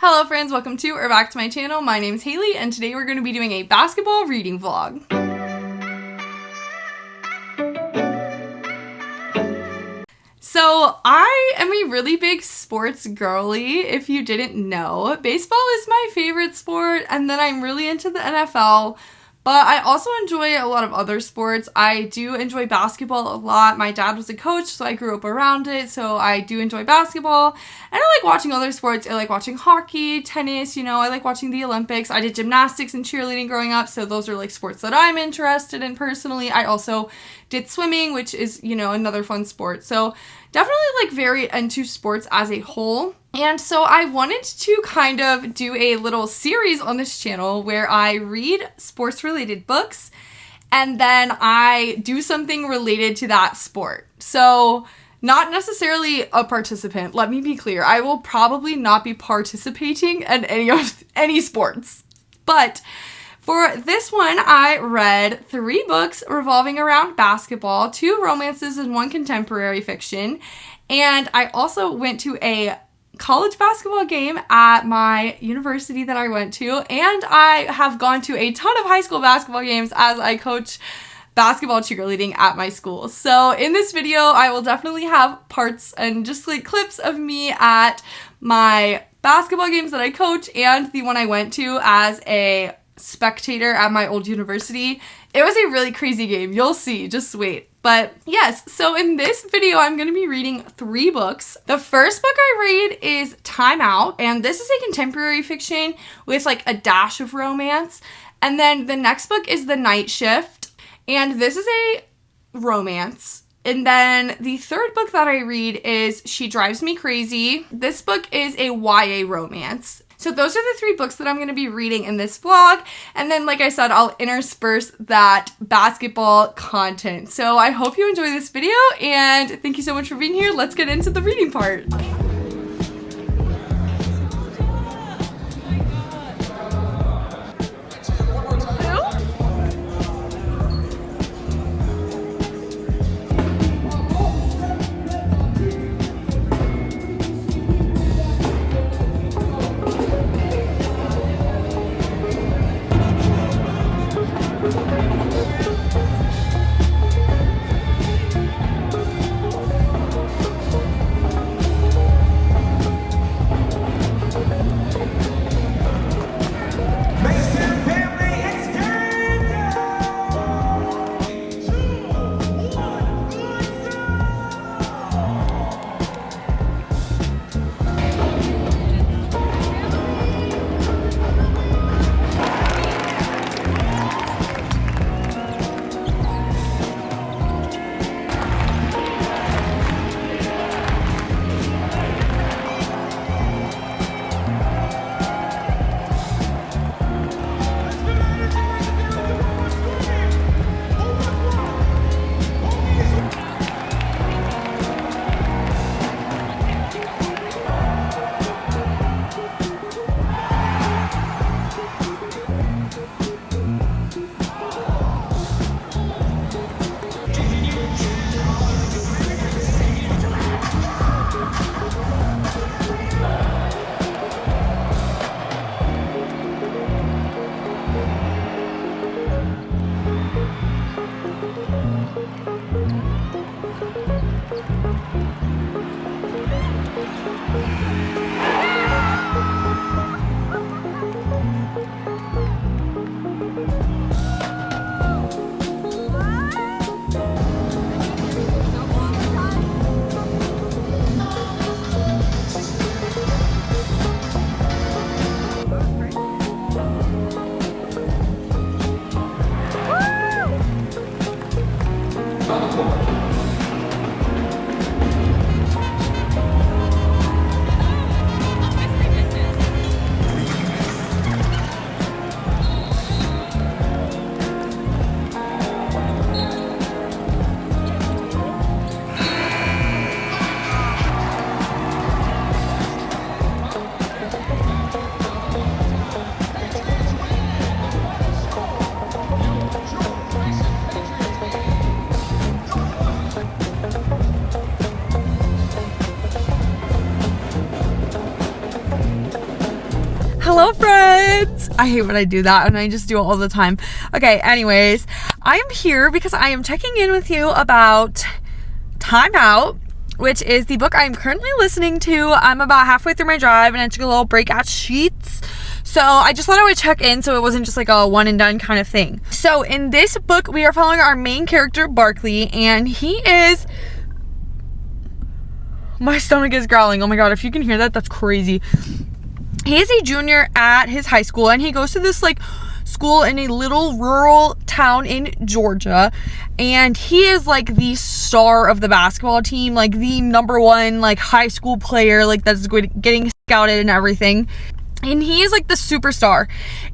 Hello friends, welcome to or back to my channel. My name's Haley and today we're going to be doing a basketball reading vlog. So I am a really big sports girly, if you didn't know. Baseball is my favorite sport and then I'm really into the NFL. But I also enjoy a lot of other sports. I do enjoy basketball a lot. My dad was a coach, so I grew up around it, so I do enjoy basketball. And I like watching other sports. I like watching hockey, tennis, I like watching the Olympics. I did gymnastics and cheerleading growing up, so those are like sports that I'm interested in personally. I also did swimming, which is, another fun sport. So definitely like very into sports as a whole. And so I wanted to kind of do a little series on this channel where I read sports related books and then I do something related to that sport. So not necessarily a participant, let me be clear. I will probably not be participating in any sports. But for this one, I read 3 books revolving around basketball, 2 romances and 1 contemporary fiction. And I also went to a college basketball game at my university that I went to, and I have gone to a ton of high school basketball games as I coach basketball cheerleading at my school. So in this video, I will definitely have parts and just like clips of me at my basketball games that I coach and the one I went to as a spectator at my old university. It was a really crazy game. You'll see. Just wait. But yes, so in this video, I'm going to be reading 3 books. The first book I read is Time Out, and this is a contemporary fiction with like a dash of romance. And then the next book is The Night Shift, and this is a romance. And then the third book that I read is She Drives Me Crazy. This book is a YA romance. So those are the 3 books that I'm going to be reading in this vlog. And then, like I said, I'll intersperse that basketball content. So I hope you enjoy this video and thank you so much for being here. Let's get into the reading part. Hello, friends. I hate when I do that, and I just do it all the time. Okay, anyways, I'm here because I am checking in with you about Time Out, which is the book I'm currently listening to. I'm about halfway through my drive, and I took a little break at Sheetz. So I just thought I would check in so it wasn't just like a one and done kind of thing. So in this book, we are following our main character, Barkley, and he is... My stomach is growling. Oh my god, if you can hear that, that's crazy. He is a junior at his high school, and he goes to this like school in a little rural town in Georgia, and he is like the star of the basketball team, like the number one like high school player, like that's getting scouted and everything. And he is like the superstar,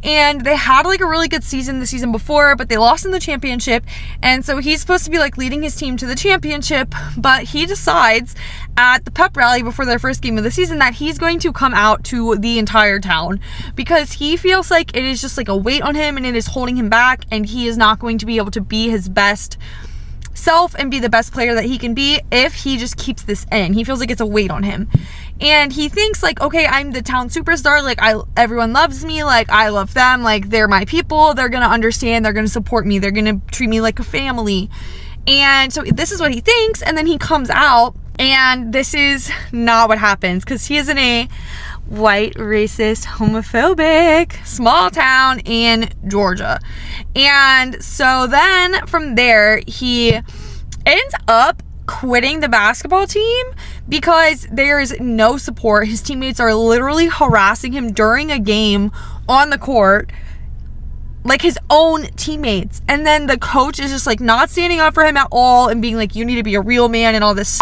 and they had like a really good season the season before, but they lost in the championship, and so he's supposed to be like leading his team to the championship, but he decides at the pep rally before their first game of the season that he's going to come out to the entire town because he feels like it is just like a weight on him and it is holding him back, and he is not going to be able to be his best self and be the best player that he can be if he just keeps this in. He feels like it's a weight on him, and he thinks like, okay, I'm the town superstar, like everyone loves me, like I love them, like they're my people, they're gonna understand, they're gonna support me, they're gonna treat me like a family. And so this is what he thinks, and then he comes out, and this is not what happens, because he is in a white, racist, homophobic small town in Georgia. And so then from there, he ends up quitting the basketball team because there is no support. His teammates are literally harassing him during a game on the court, like his own teammates. And then the coach is just like not standing up for him at all and being like, you need to be a real man and all this,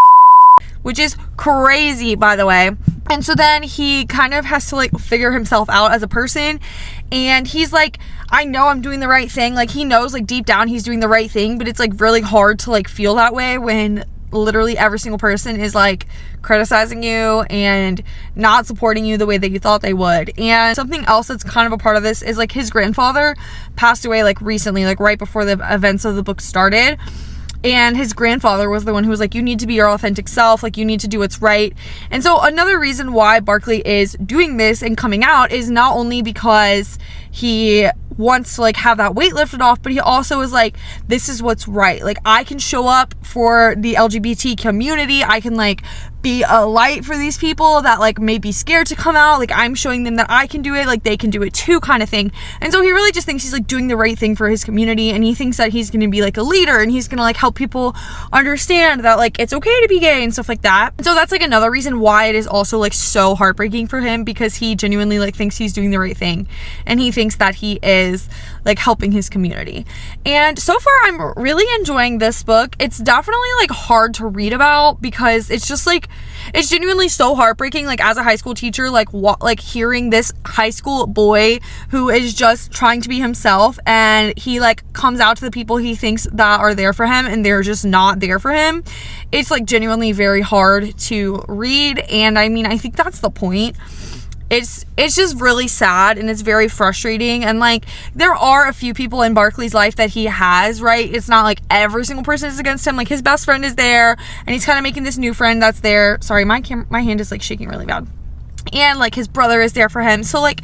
which is crazy, by the way. And so then he kind of has to like figure himself out as a person, and he's like, I know I'm doing the right thing. Like he knows like deep down he's doing the right thing, but it's like really hard to like feel that way when literally every single person is like criticizing you and not supporting you the way that you thought they would. And something else that's kind of a part of this is like his grandfather passed away like recently, like right before the events of the book started. And his grandfather was the one who was like, you need to be your authentic self, like you need to do what's right. And so another reason why Barkley is doing this and coming out is not only because he wants to like have that weight lifted off, but he also is like, this is what's right. Like I can show up for the LGBT community. I can like be a light for these people that like may be scared to come out. Like I'm showing them that I can do it, like they can do it too, kind of thing. And so he really just thinks he's like doing the right thing for his community, and he thinks that he's going to be like a leader, and he's going to like help people understand that like it's okay to be gay and stuff like that. And so that's like another reason why it is also like so heartbreaking for him, because he genuinely like thinks he's doing the right thing, and he thinks that he is like helping his community. And so far I'm really enjoying this book. It's definitely like hard to read about because it's just like, it's genuinely so heartbreaking, like as a high school teacher, like like hearing this high school boy who is just trying to be himself, and he like comes out to the people he thinks that are there for him and they're just not there for him. It's like genuinely very hard to read, and I mean I think that's the point. It's just really sad, and it's very frustrating, and like there are a few people in Barkley's life that he has, right? It's not like every single person is against him. Like his best friend is there, and he's kind of making this new friend that's there. Sorry, my hand is like shaking really bad. And like his brother is there for him, so like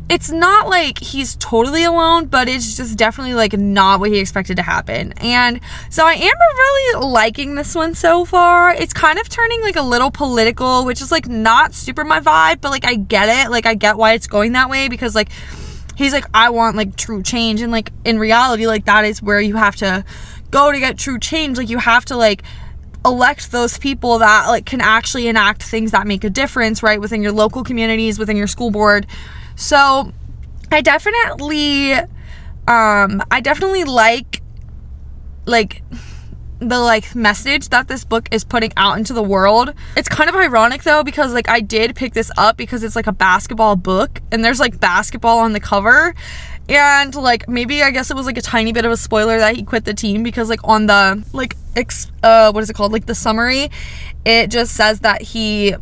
it's not like he's totally alone, but it's just definitely like not what he expected to happen. And so I am really liking this one so far. It's kind of turning like a little political, which is like not super my vibe, but like I get it. Like I get why it's going that way, because like he's like, I want like true change, and like in reality, like that is where you have to go to get true change. Like you have to like elect those people that like can actually enact things that make a difference, right, within your local communities, within your school board. So I definitely like the like message that this book is putting out into the world. It's kind of ironic though, because like I did pick this up because it's like a basketball book, and there's like basketball on the cover, and like maybe I guess it was like a tiny bit of a spoiler that he quit the team, because like on the like what is it called, like the summary, it just says that he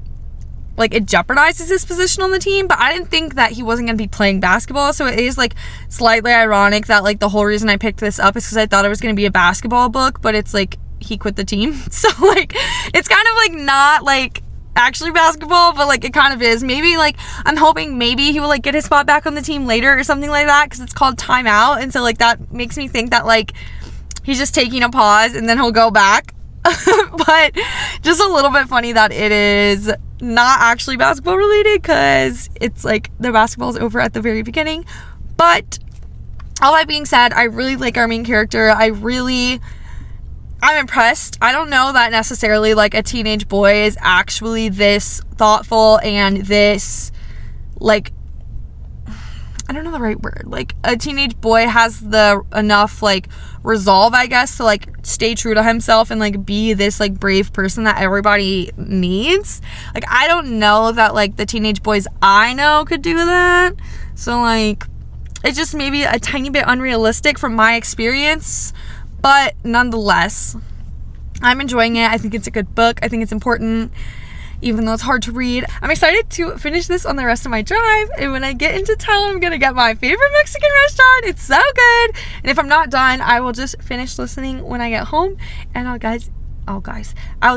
like it jeopardizes his position on the team, but I didn't think that he wasn't going to be playing basketball. So it is like slightly ironic that like the whole reason I picked this up is because I thought it was going to be a basketball book, but it's like he quit the team. So like it's kind of like not like actually basketball, but like it kind of is. Maybe like I'm hoping maybe he will like get his spot back on the team later or something like that, because it's called timeout, and so like that makes me think that like he's just taking a pause and then he'll go back. But just a little bit funny that it is not actually basketball related, because it's like the basketball's over at the very beginning. But all that being said, I really like our main character. I'm impressed. I don't know that necessarily like a teenage boy is actually this thoughtful and this like, I don't know the right word. Like a teenage boy has the enough like resolve, I guess, to like stay true to himself and like be this like brave person that everybody needs. Like I don't know that like the teenage boys I know could do that. So like it's just maybe a tiny bit unrealistic from my experience. But nonetheless, I'm enjoying it. I think it's a good book. I think it's important, even though it's hard to read. I'm excited to finish this on the rest of my drive. And when I get into town, I'm going to get my favorite Mexican restaurant. It's so good. And if I'm not done, I will just finish listening when I get home. And I'll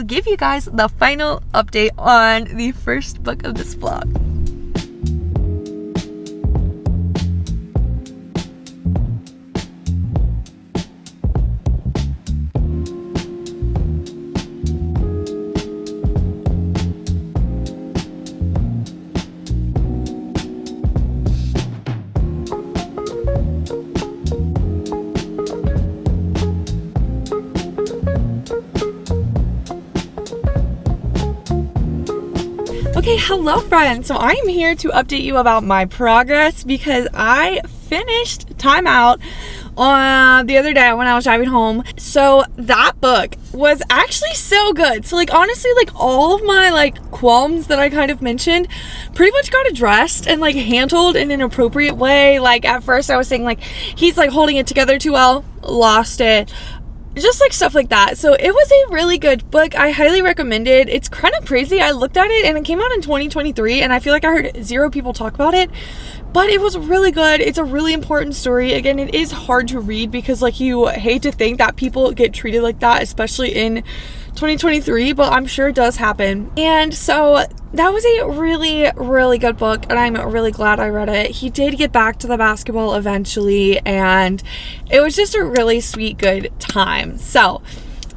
give you guys the final update on the first book of this vlog. Okay, hello friends. So I'm here to update you about my progress, because I finished Time Out the other day when I was driving home. So that book was actually so good. So like honestly, like all of my like qualms that I kind of mentioned pretty much got addressed and like handled in an appropriate way. Like at first I was saying like he's like holding it together too well, lost it. Just like stuff like that. So it was a really good book. I highly recommend it. It's kind of crazy. I looked at it and it came out in 2023 and I feel like I heard zero people talk about it, but it was really good. It's a really important story. Again, it is hard to read because like you hate to think that people get treated like that, especially in 2023, but I'm sure it does happen. And so that was a really, really good book, and I'm really glad I read it. He did get back to the basketball eventually, and it was just a really sweet, good time. So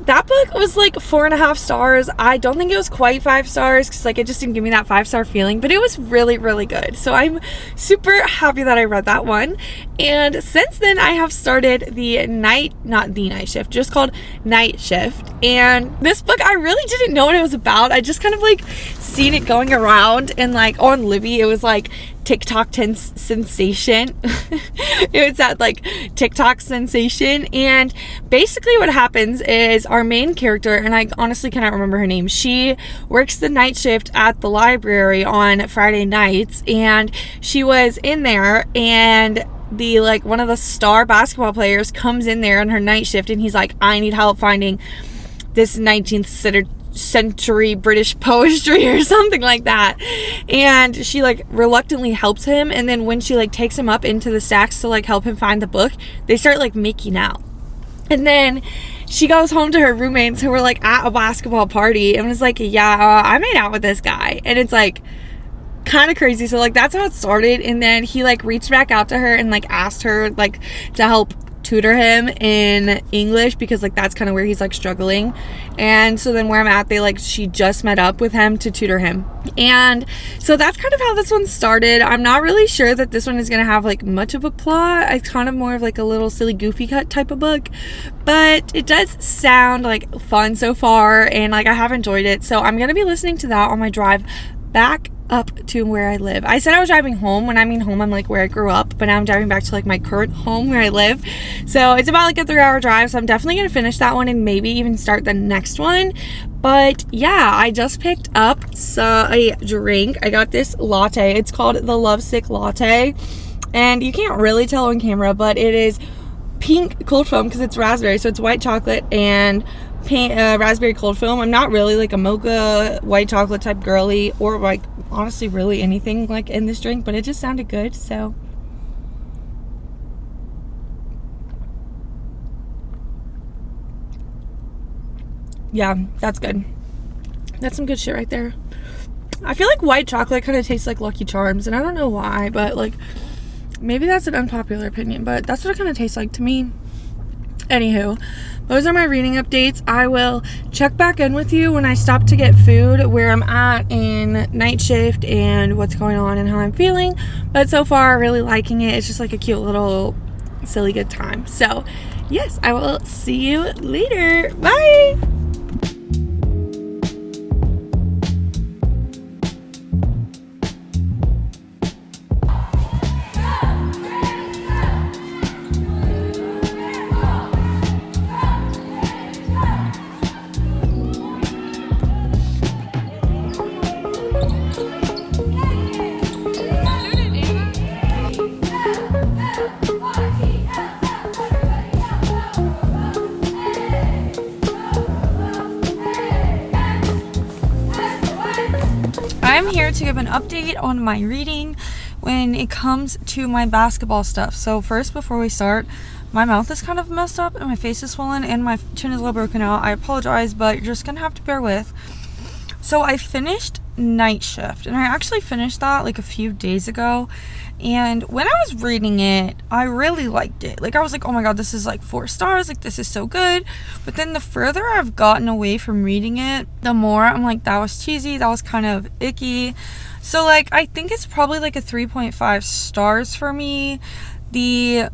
that book was like 4.5 stars. I don't think it was quite 5 stars because like it just didn't give me that 5-star feeling, but it was really, really good. So I'm super happy that I read that one. And since then I have started not the night shift, just called Night Shift. And this book, I really didn't know what it was about. I just kind of like seen it going around, and like on Libby, it was like TikTok sensation. It was that like TikTok sensation. And basically what happens is our main character, and I honestly cannot remember her name, she works the night shift at the library on Friday nights, and she was in there, and the like one of the star basketball players comes in there on her night shift, and he's like, I need help finding this 19th century British poetry or something like that. And she like reluctantly helps him, and then when she like takes him up into the stacks to like help him find the book, they start like making out. And then she goes home to her roommates who were like at a basketball party and was like, yeah, I made out with this guy. And it's like kind of crazy. So like that's how it started. And then he like reached back out to her and like asked her like to help tutor him in English, because like that's kind of where he's like struggling. And so then where I'm at, she just met up with him to tutor him. And so that's kind of how this one started. I'm not really sure that this one is gonna have like much of a plot. It's kind of more of like a little silly goofy cut type of book, but it does sound like fun so far, and like I have enjoyed it. So I'm gonna be listening to that on my drive back up to where I live. I said I was driving home. When I mean home, I'm like where I grew up, but now I'm driving back to like my current home where I live. So it's about like a 3-hour drive. So I'm definitely gonna finish that one and maybe even start the next one. But yeah, I just picked up a drink. I got this latte. It's called the Lovesick Latte, and you can't really tell on camera, but it is pink cold foam because it's raspberry. So it's white chocolate and raspberry cold foam. I'm not really like a mocha white chocolate type girly, or like honestly really anything like in this drink, but it just sounded good. So yeah, that's good. That's some good shit right there. I feel like white chocolate kind of tastes like Lucky Charms, and I don't know why, but like maybe that's an unpopular opinion, but that's what it kind of tastes like to me. Anywho, those are my reading updates. I will check back in with you when I stop to get food, where I'm at in night shift and what's going on and how I'm feeling. But so far, really liking it. It's just like a cute little silly good time. So yes, I will see you later. Bye. I'm here to give an update on my reading when it comes to my basketball stuff. So first, before we start, my mouth is kind of messed up and my face is swollen and my chin is a little broken out. I apologize, but you're just gonna have to bear with. So I finished Night Shift, and I actually finished that like a few days ago. And when I was reading it, I really liked it. Like, I was like, oh my god, this is like 4 stars. Like, this is so good. But then the further I've gotten away from reading it, the more I'm like, that was cheesy. That was kind of icky. So, like, I think it's probably like a 3.5 stars for me. The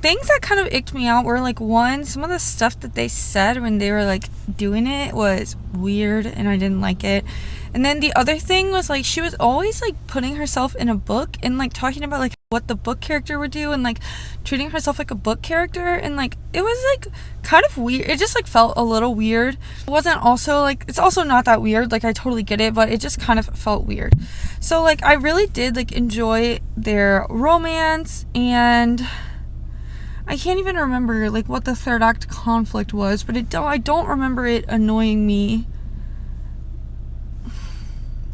things that kind of icked me out were like, one, some of the stuff that they said when they were like doing it was weird and I didn't like it. And then the other thing was like, she was always like putting herself in a book and like talking about like what the book character would do and like treating herself like a book character, and like it was like kind of weird. It just like felt a little weird. It wasn't also like, it's also not that weird, like I totally get it, but it just kind of felt weird. So like I really did like enjoy their romance, and I can't even remember like what the third act conflict was, but I don't remember it annoying me.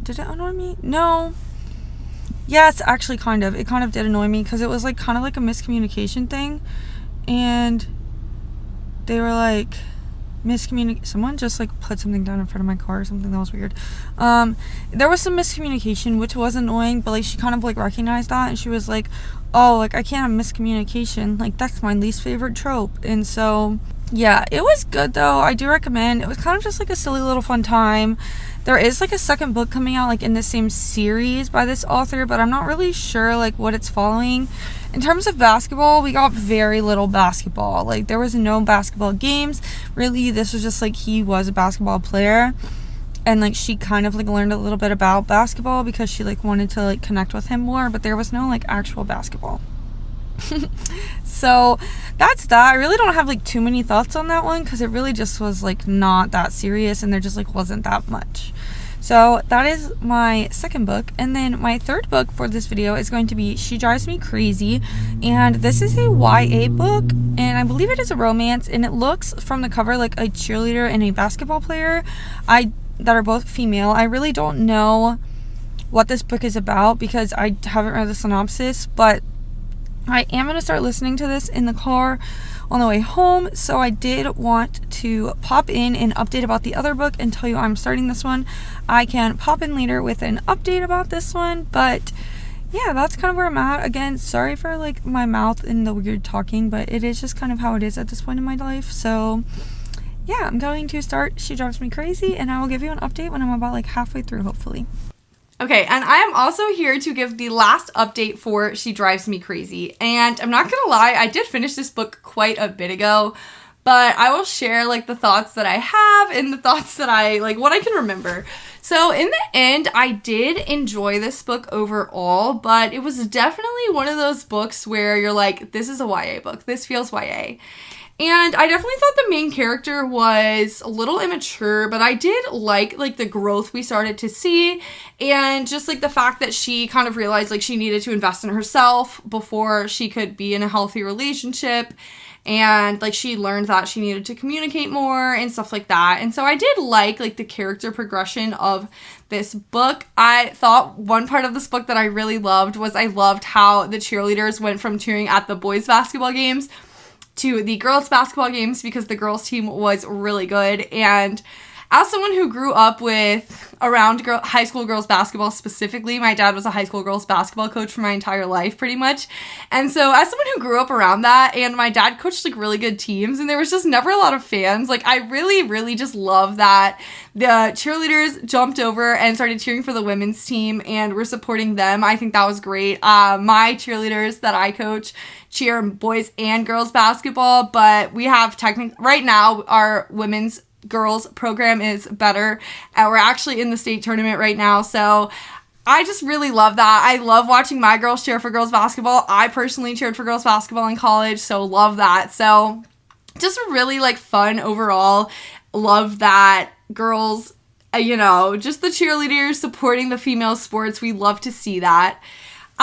Did it annoy me? No. Yes, actually kind of. It kind of did annoy me because it was like kind of like a miscommunication thing. And they were like someone just like put something down in front of my car or something. That was weird. There was some miscommunication, which was annoying, but like she kind of like recognized that, and she was like, oh, like I can't have miscommunication, like that's my least favorite trope. And so yeah, it was good though. I do recommend. It was kind of just like a silly little fun time. There is like a second book coming out like in the same series by this author, but I'm not really sure like what it's following. In terms of basketball, we got very little basketball. Like there was no basketball games. Really, this was just like he was a basketball player, and like she kind of like learned a little bit about basketball because she like wanted to like connect with him more, but there was no like actual basketball. So that's that. I really don't have like too many thoughts on that one because it really just was like not that serious, and there just like wasn't that much. So that is my second book. And then my third book for this video is going to be She Drives Me Crazy, and this is a YA book, and I believe it is a romance, and it looks from the cover like a cheerleader and a basketball player that are both female. I really don't know what this book is about because I haven't read the synopsis, but I am going to start listening to this in the car on the way home, so I did want to pop in an update about the other book and tell you I'm starting this one. I can pop in later with an update about this one, but yeah, that's kind of where I'm at. Again, sorry for like my mouth and the weird talking, but it is just kind of how it is at this point in my life. So yeah, I'm going to start She Drives Me Crazy, and I will give you an update when I'm about like halfway through, hopefully. Okay, and I am also here to give the last update for She Drives Me Crazy. And I'm not gonna lie, I did finish this book quite a bit ago, but I will share like the thoughts that I have and the thoughts that I like, what I can remember. So in the end, I did enjoy this book overall, but it was definitely one of those books where you're like, this is a YA book. This feels YA. And I definitely thought the main character was a little immature, but I did like the growth we started to see, and just like the fact that she kind of realized like she needed to invest in herself before she could be in a healthy relationship, and like she learned that she needed to communicate more and stuff like that. And so I did like the character progression of this book. I thought one part of this book that I really loved was I loved how the cheerleaders went from cheering at the boys' basketball games to the girls' basketball games because the girls' team was really good, and as someone who grew up around high school girls basketball specifically, my dad was a high school girls basketball coach for my entire life pretty much. And so as someone who grew up around that, and my dad coached like really good teams, and there was just never a lot of fans, like I really, really just love that the cheerleaders jumped over and started cheering for the women's team and we're supporting them. I think that was great. My cheerleaders that I coach cheer boys and girls basketball, but we have right now our women's girls program is better. We're actually in the state tournament right now, so I just really love that. I love watching my girls cheer for girls basketball. I personally cheered for girls basketball in college, so love that. So just really like fun overall. Love that girls, just the cheerleaders supporting the female sports. We love to see that.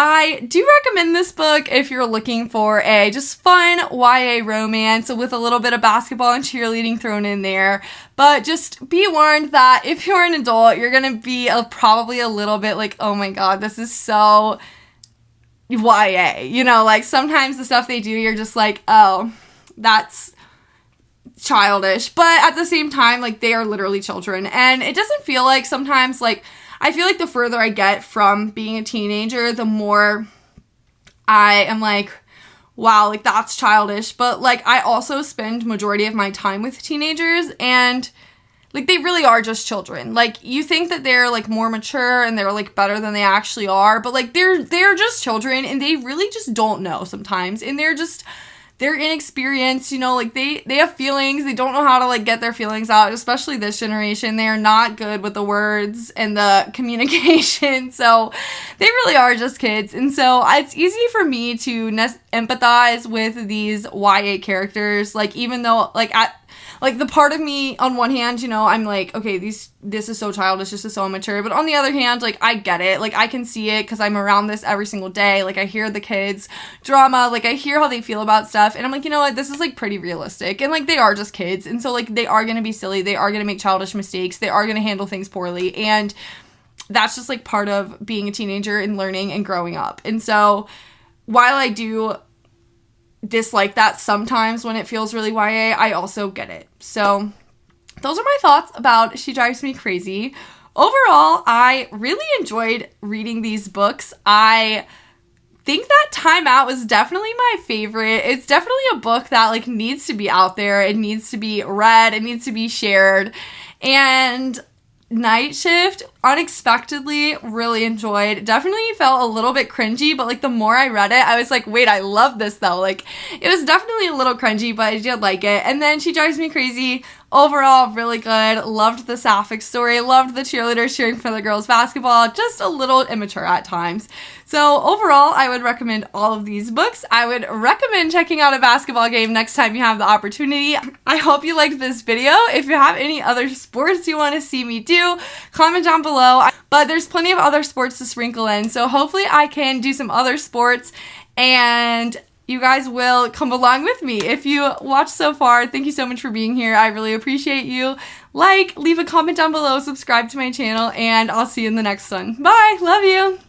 I do recommend this book if you're looking for a just fun YA romance with a little bit of basketball and cheerleading thrown in there. But just be warned that if you're an adult, you're going to be probably a little bit like, oh my god, this is so YA. Like sometimes the stuff they do, you're just like, oh, that's childish. But at the same time, like they are literally children. And it doesn't feel like sometimes like, I feel like the further I get from being a teenager, the more I am like, wow, like that's childish. But like I also spend majority of my time with teenagers and like they really are just children. Like you think that they're like more mature and they're like better than they actually are, but like they're just children and they really just don't know sometimes. And they're inexperienced, like they have feelings. They don't know how to like get their feelings out, especially this generation. They are not good with the words and the communication. So they really are just kids. And so it's easy for me to empathize with these YA characters. Like even though the part of me on one hand, I'm like, okay, this is so childish, this is so immature. But on the other hand, like I get it. Like I can see it because I'm around this every single day. Like I hear the kids' drama, like I hear how they feel about stuff. And I'm like, you know what, this is like pretty realistic. And like they are just kids. And so like they are going to be silly. They are going to make childish mistakes. They are going to handle things poorly. And that's just like part of being a teenager and learning and growing up. And so while I do dislike that sometimes when it feels really YA, I also get it. So those are my thoughts about She Drives Me Crazy. Overall, I really enjoyed reading these books. I think that Time Out was definitely my favorite. It's definitely a book that like needs to be out there. It needs to be read. It needs to be shared. And Night Shift, unexpectedly really enjoyed. Definitely felt a little bit cringy, but like the more I read it, I was like, wait, I love this though. Like it was definitely a little cringy, but I did like it. And then She Drives Me Crazy, overall really good. Loved the Sapphic story. Loved the cheerleaders cheering for the girls basketball. Just a little immature at times. So overall, I would recommend all of these books. I would recommend checking out a basketball game next time you have the opportunity. I hope you liked this video. If you have any other sports you want to see me do, comment down below. But there's plenty of other sports to sprinkle in. So hopefully I can do some other sports and you guys will come along with me. If you watched so far, thank you so much for being here. I really appreciate you. Leave a comment down below, subscribe to my channel, and I'll see you in the next one. Bye. Love you.